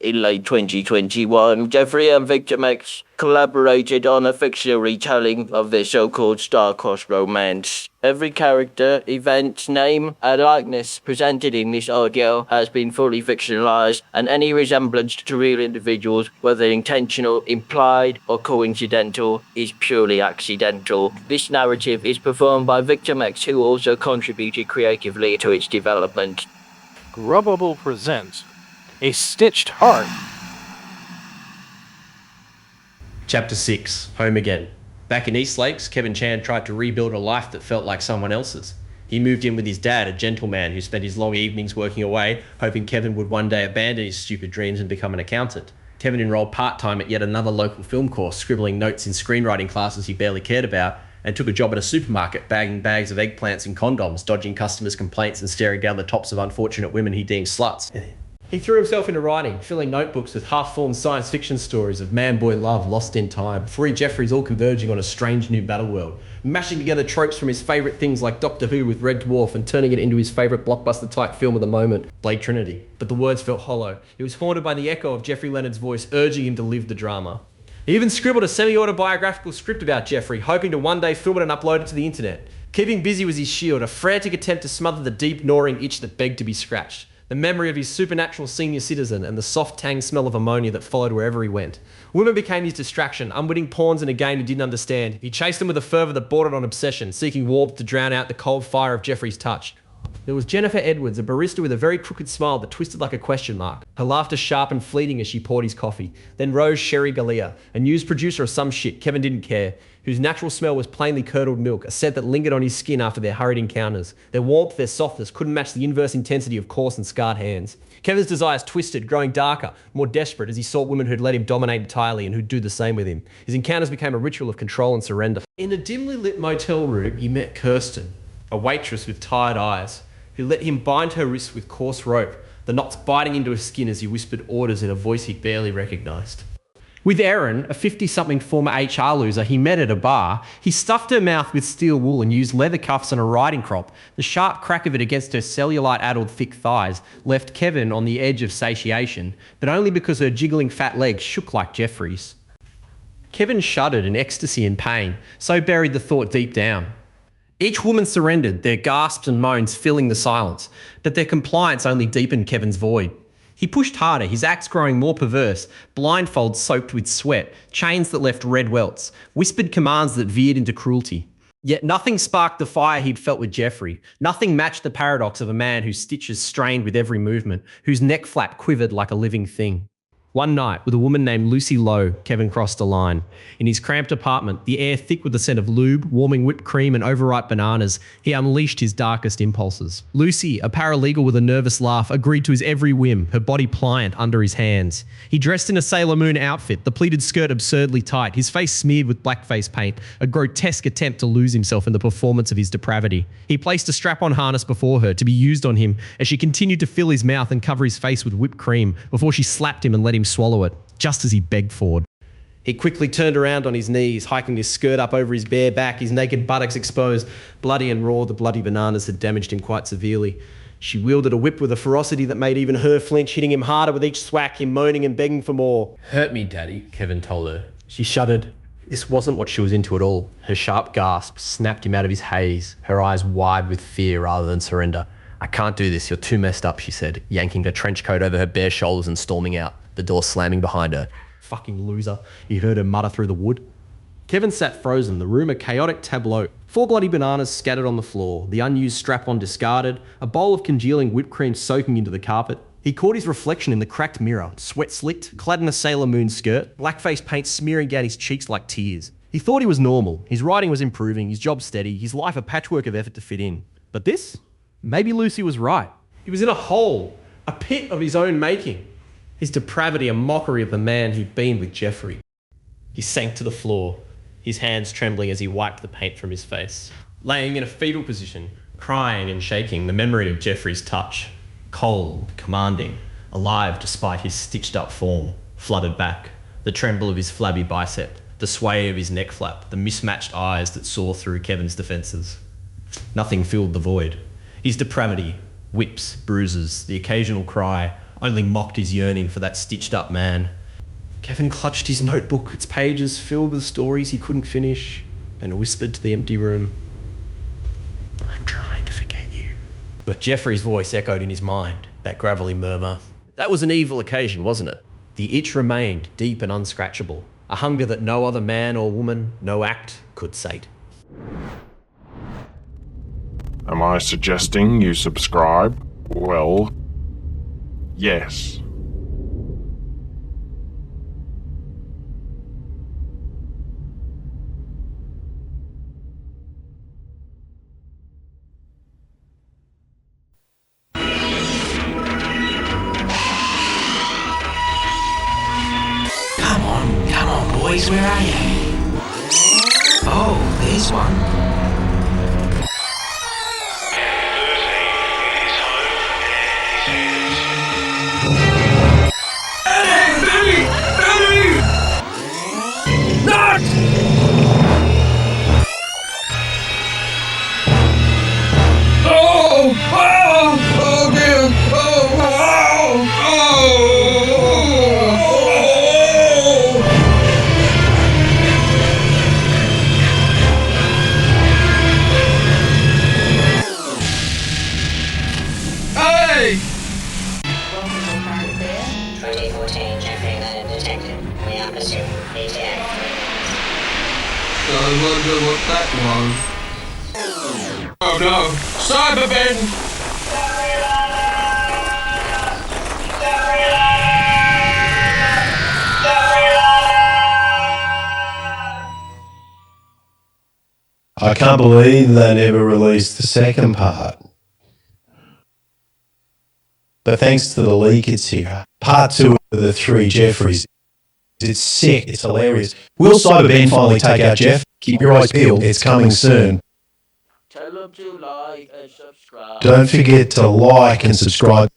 In late 2021, Geoffrey and Victor Max collaborated on a fictional retelling of their so-called star-crossed romance. Every character, event, name, and likeness presented in this audio has been fully fictionalized, and any resemblance to real individuals, whether intentional, implied, or coincidental, is purely accidental. This narrative is performed by Victor Max, who also contributed creatively to its development. Grubbible presents A Stitched Heart. Chapter 6, Home Again. Back in East Lakes, Kevin Chan tried to rebuild a life that felt like someone else's. He moved in with his dad, a gentleman who spent his long evenings working away, hoping Kevin would one day abandon his stupid dreams and become an accountant. Kevin enrolled part-time at yet another local film course, scribbling notes in screenwriting classes he barely cared about, and took a job at a supermarket, bagging bags of eggplants and condoms, dodging customers' complaints and staring down the tops of unfortunate women he deemed sluts. He threw himself into writing, filling notebooks with half-formed science fiction stories of man-boy love lost in time, before he Geoffreys all converging on a strange new battleworld, mashing together tropes from his favourite things like Doctor Who with Red Dwarf and turning it into his favourite blockbuster-type film of the moment, Blade Trinity. But the words felt hollow. It was haunted by the echo of Geoffrey Leonard's voice urging him to live the drama. He even scribbled a semi-autobiographical script about Geoffrey, hoping to one day film it and upload it to the internet. Keeping busy was his shield, a frantic attempt to smother the deep, gnawing itch that begged to be scratched. The memory of his supernatural senior citizen and the soft tang smell of ammonia that followed wherever he went. Women became his distraction, unwitting pawns in a game he didn't understand. He chased them with a fervour that bordered on obsession, seeking warmth to drown out the cold fire of Geoffrey's touch. There was Jennifer Edwards, a barista with a very crooked smile that twisted like a question mark. Her laughter sharp and fleeting as she poured his coffee. Then Rose Sherry Galea, a news producer of some shit Kevin didn't care, whose natural smell was plainly curdled milk, a scent that lingered on his skin after their hurried encounters. Their warmth, their softness couldn't match the inverse intensity of coarse and scarred hands. Kevin's desires twisted, growing darker, more desperate as he sought women who'd let him dominate entirely and who'd do the same with him. His encounters became a ritual of control and surrender. In a dimly lit motel room, he met Kirsten, a waitress with tired eyes, who let him bind her wrists with coarse rope, the knots biting into her skin as he whispered orders in a voice he barely recognised. With Erin, a 50-something former HR loser he met at a bar, he stuffed her mouth with steel wool and used leather cuffs and a riding crop. The sharp crack of it against her cellulite-addled thick thighs left Kevin on the edge of satiation, but only because her jiggling fat legs shook like Geoffrey's. Kevin shuddered in ecstasy and pain, so buried the thought deep down. Each woman surrendered, their gasps and moans filling the silence, but their compliance only deepened Kevin's void. He pushed harder, his acts growing more perverse, blindfolds soaked with sweat, chains that left red welts, whispered commands that veered into cruelty. Yet nothing sparked the fire he'd felt with Geoffrey. Nothing matched the paradox of a man whose stitches strained with every movement, whose neck flap quivered like a living thing. One night, with a woman named Lucy Lowe, Kevin crossed a line. In his cramped apartment, the air thick with the scent of lube, warming whipped cream and overripe bananas, he unleashed his darkest impulses. Lucy, a paralegal with a nervous laugh, agreed to his every whim, her body pliant under his hands. He dressed in a Sailor Moon outfit, the pleated skirt absurdly tight, his face smeared with blackface paint, a grotesque attempt to lose himself in the performance of his depravity. He placed a strap-on harness before her to be used on him as she continued to fill his mouth and cover his face with whipped cream before she slapped him and let him swallow it, just as he begged for it. He quickly turned around on his knees, hiking his skirt up over his bare back, his naked buttocks exposed. Bloody and raw, the bloody bananas had damaged him quite severely. She wielded a whip with a ferocity that made even her flinch, hitting him harder with each swack, him moaning and begging for more. "Hurt me, Daddy," Kevin told her. She shuddered. This wasn't what she was into at all. Her sharp gasp snapped him out of his haze, her eyes wide with fear rather than surrender. "I can't do this, you're too messed up," she said, yanking her trench coat over her bare shoulders and storming out, the door slamming behind her. Fucking loser, he heard her mutter through the wood. Kevin sat frozen, the room a chaotic tableau. 4 bloody bananas scattered on the floor, the unused strap-on discarded, a bowl of congealing whipped cream soaking into the carpet. He caught his reflection in the cracked mirror, sweat slicked, clad in a Sailor Moon skirt, blackface paint smearing down his cheeks like tears. He thought he was normal, his writing was improving, his job steady, his life a patchwork of effort to fit in. But this? Maybe Lucy was right. He was in a hole, a pit of his own making. His depravity a mockery of the man who'd been with Geoffrey. He sank to the floor, his hands trembling as he wiped the paint from his face. Laying in a fetal position, crying and shaking, the memory of Geoffrey's touch, cold, commanding, alive despite his stitched-up form, flooded back. The tremble of his flabby bicep, the sway of his neck flap, the mismatched eyes that saw through Kevin's defences. Nothing filled the void. His depravity, whips, bruises, the occasional cry, only mocked his yearning for that stitched-up man. Kevin clutched his notebook, its pages filled with stories he couldn't finish, and whispered to the empty room, "I'm trying to forget you." But Geoffrey's voice echoed in his mind, that gravelly murmur. That was an evil occasion, wasn't it? The itch remained deep and unscratchable, a hunger that no other man or woman, no act, could sate. Am I suggesting you subscribe? Well, yes. Come on, boys, where are you? Oh, there's one. I wonder what that was. Oh no! Cybermen! I can't believe they never released the second part. But thanks to the leak, it's here. Part 2 of the 3 Geoffreys. It's sick. It's hilarious. Will Cyberben finally take out Jeff? Keep your eyes peeled. It's coming soon. Tell them to like and subscribe. Don't forget to like and subscribe.